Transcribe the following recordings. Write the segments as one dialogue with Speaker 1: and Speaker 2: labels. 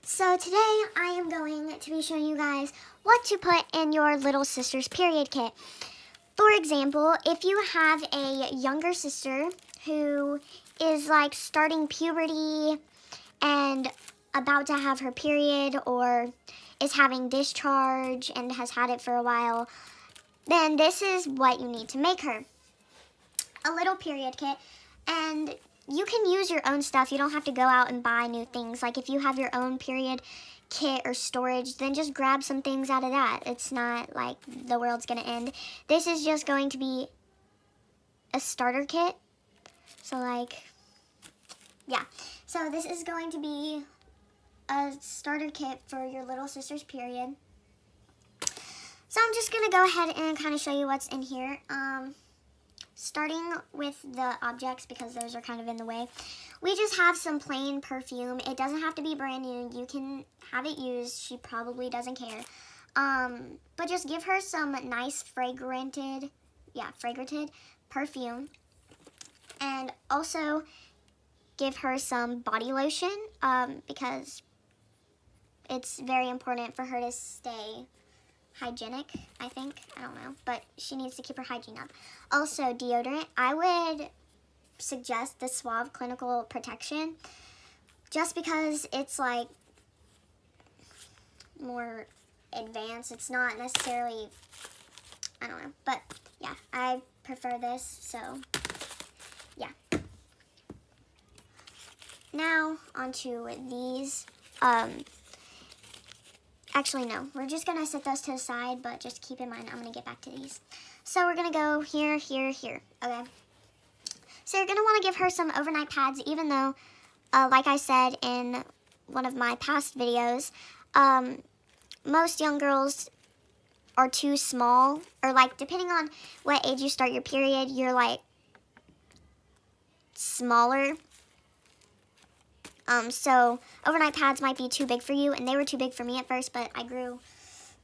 Speaker 1: So today I am going to be showing you guys what to put in your little sister's period kit. For example, if you have a younger sister who is like starting puberty and about to have her period or is having discharge and has had it for a while, then this is what you need to make her. A little period kit, and you can use your own stuff. You don't have to go out and buy new things. Like if you have your own period kit or storage, then just grab some things out of that. It's not like the world's gonna end. This is just going to be a starter kit. So so this is going to be a starter kit for your little sister's period. So I'm just gonna go ahead and kind of show you what's in here. Starting with the objects, because those are kind of in the way. We just have some plain perfume. It doesn't have to be brand new. You can have it used. She probably doesn't care. But just give her some nice fragranted perfume. And also give her some body lotion, because it's very important for her to stay hygienic, I think. I don't know, but she needs to keep her hygiene up. Also, deodorant. I would suggest the Suave Clinical Protection just because it's like more advanced. It's not necessarily, I don't know, but yeah, I prefer this, so yeah. Now, onto these. Actually, no. We're just going to set those to the side, but just keep in mind, I'm going to get back to these. So we're going to go here, here, here. Okay. So you're going to want to give her some overnight pads, even though, like I said in one of my past videos, most young girls are too small. Or, like, depending on what age you start your period, you're, like, smaller. So overnight pads might be too big for you, and they were too big for me at first, but I grew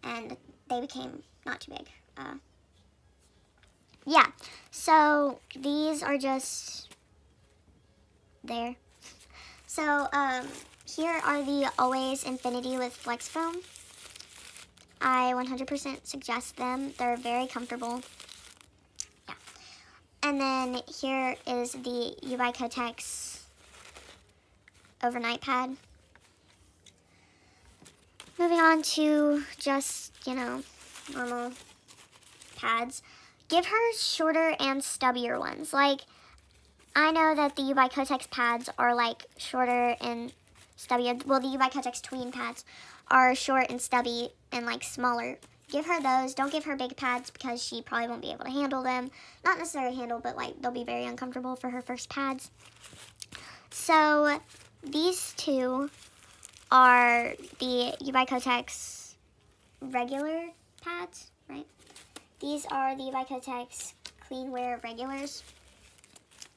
Speaker 1: and they became not too big. Yeah, so these are just there. So here are the Always Infinity with Flex Foam. I 100% suggest them. They're very comfortable. Yeah. And then here is the Kotex overnight pad. Moving on to just, normal pads. Give her shorter and stubbier ones. Like, I know that the Kotex pads are like shorter and stubbier. Well, the Kotex tween pads are short and stubby and like smaller. Give her those. Don't give her big pads because she probably won't be able to handle them. Not necessarily handle, but like they'll be very uncomfortable for her first pads. So these two are the Kotex regular pads, right? These are the Kotex Clean Wear regulars.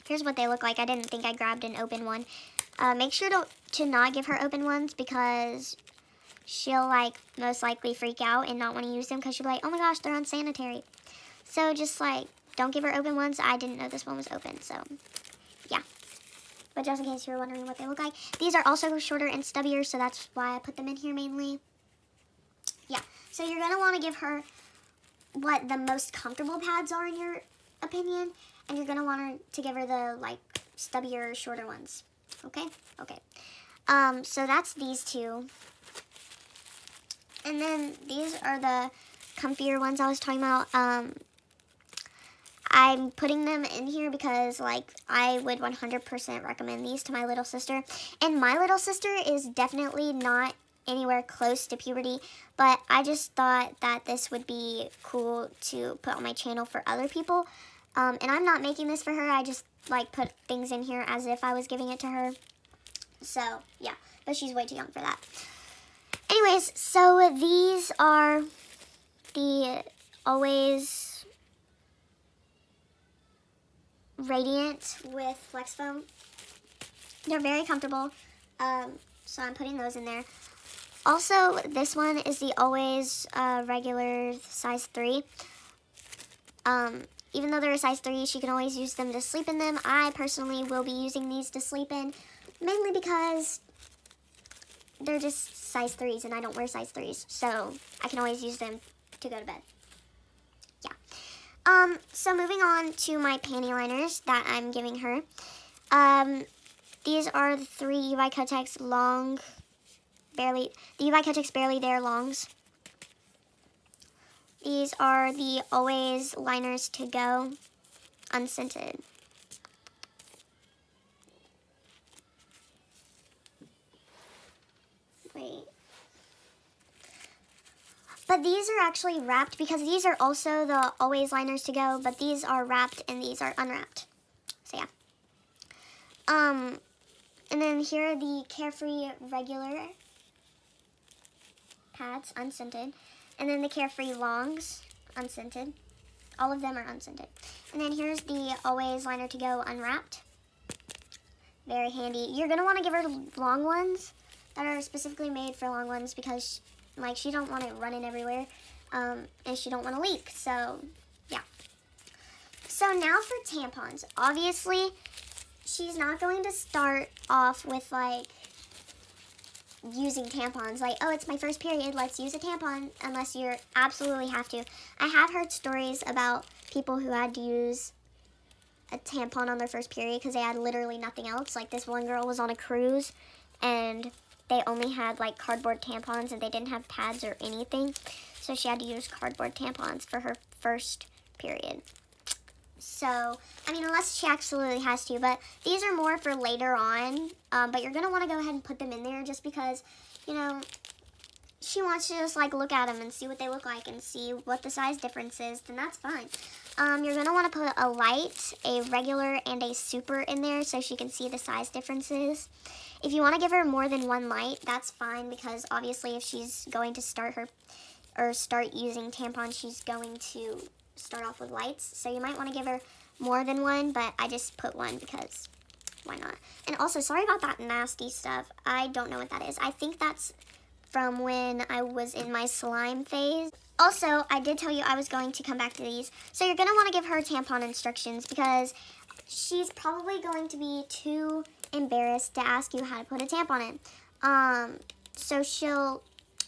Speaker 1: Here's what they look like. I didn't think I grabbed an open one. Make sure to not give her open ones because she'll like most likely freak out and not want to use them because she'll be like, oh my gosh, they're unsanitary. So just like, don't give her open ones. I didn't know this one was open, so yeah. But just in case you're wondering what they look like. These are also shorter and stubbier, so that's why I put them in here mainly. Yeah, so you're going to want to give her what the most comfortable pads are in your opinion. And you're going to want to give her the, like, stubbier, shorter ones. Okay? Okay. So that's these two. And then these are the comfier ones I was talking about. I'm putting them in here because, like, I would 100% recommend these to my little sister. And my little sister is definitely not anywhere close to puberty, but I just thought that this would be cool to put on my channel for other people. And I'm not making this for her. I just, like, put things in here as if I was giving it to her. So, yeah. But she's way too young for that. Anyways, so these are the Always Radiant with Flex Foam. They're very comfortable, so I'm putting those in there. Also, this one is the Always regular size 3. Even though they're a size 3, she can always use them to sleep in them. I personally will be using these to sleep in, mainly because they're just size 3s, and I don't wear size 3s, so I can always use them to go to bed. Yeah. So moving on to my panty liners that I'm giving her. These are the 3 UI Kotex long, the UI Kotex Barely There longs. These are the Always liners to go, unscented. Wait. But these are actually wrapped because these are also the Always liners to go, but these are wrapped and these are unwrapped. So yeah. And then here are the Carefree regular pads, unscented. And then the Carefree longs, unscented. All of them are unscented. And then here's the Always liner to go, unwrapped. Very handy. You're going to want to give her long ones that are specifically made for long ones because like she don't want it running everywhere, and she don't want to leak. So yeah. So now for tampons. Obviously, she's not going to start off with like using tampons. Like, oh, it's my first period, let's use a tampon, unless you absolutely have to. I have heard stories about people who had to use a tampon on their first period because they had literally nothing else. Like this one girl was on a cruise and they only had like cardboard tampons and they didn't have pads or anything. So she had to use cardboard tampons for her first period. So, I mean, unless she absolutely has to, but these are more for later on. But you're going to want to go ahead and put them in there just because, you know, she wants to just like look at them and see what they look like and see what the size difference is, then that's fine. You're going to want to put a light, a regular, and a super in there so she can see the size differences. If you want to give her more than one light, that's fine because obviously if she's going to start using tampons, she's going to start off with lights. So you might want to give her more than one, but I just put one because why not? And also, sorry about that nasty stuff. I don't know what that is. I think that's from when I was in my slime phase. Also, I did tell you I was going to come back to these. So you're going to want to give her tampon instructions because she's probably going to be too embarrassed to ask you how to put a tampon in. So she'll,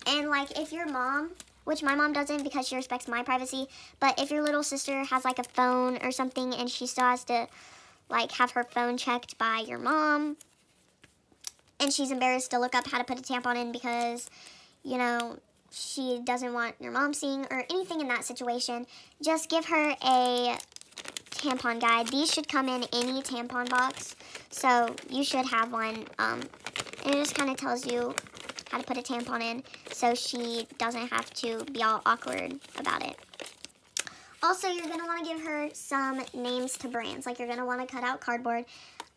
Speaker 1: and like if your mom, which my mom doesn't because she respects my privacy, but if your little sister has like a phone or something and she still has to like have her phone checked by your mom and she's embarrassed to look up how to put a tampon in because, you know, she doesn't want your mom seeing or anything in that situation, just give her a tampon guide. These should come in any tampon box, so you should have one, and it just kind of tells you how to put a tampon in so she doesn't have to be all awkward about it. Also, you're going to want to give her some names to brands. Like, you're going to want to cut out cardboard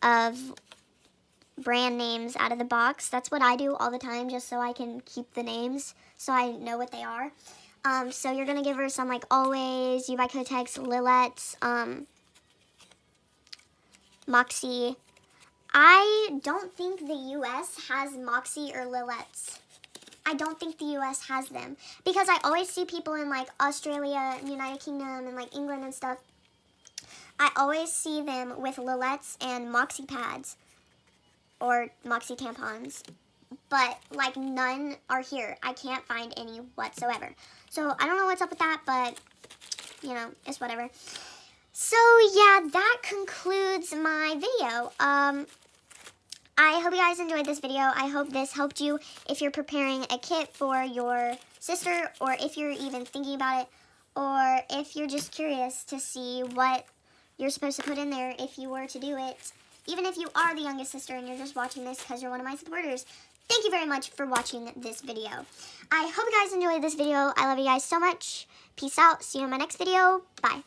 Speaker 1: of brand names out of the box. That's what I do all the time just so I can keep the names so I know what they are. So you're going to give her some like Always, UI Kotex, Lillettes, Moxie. I don't think the US has Moxie or Lillettes. I don't think the US has them because I always see people in like Australia, United Kingdom, and like England and stuff. I always see them with Lillettes and Moxie pads or Moxie tampons, but like none are here. I can't find any whatsoever. So I don't know what's up with that, but you know, it's whatever. So yeah, that concludes my video. I hope you guys enjoyed this video. I hope this helped you if you're preparing a kit for your sister, or if you're even thinking about it, or if you're just curious to see what you're supposed to put in there if you were to do it. Even if you are the youngest sister and you're just watching this because you're one of my supporters, thank you very much for watching this video. I hope you guys enjoyed this video. I love you guys so much. Peace out. See you in my next video. Bye.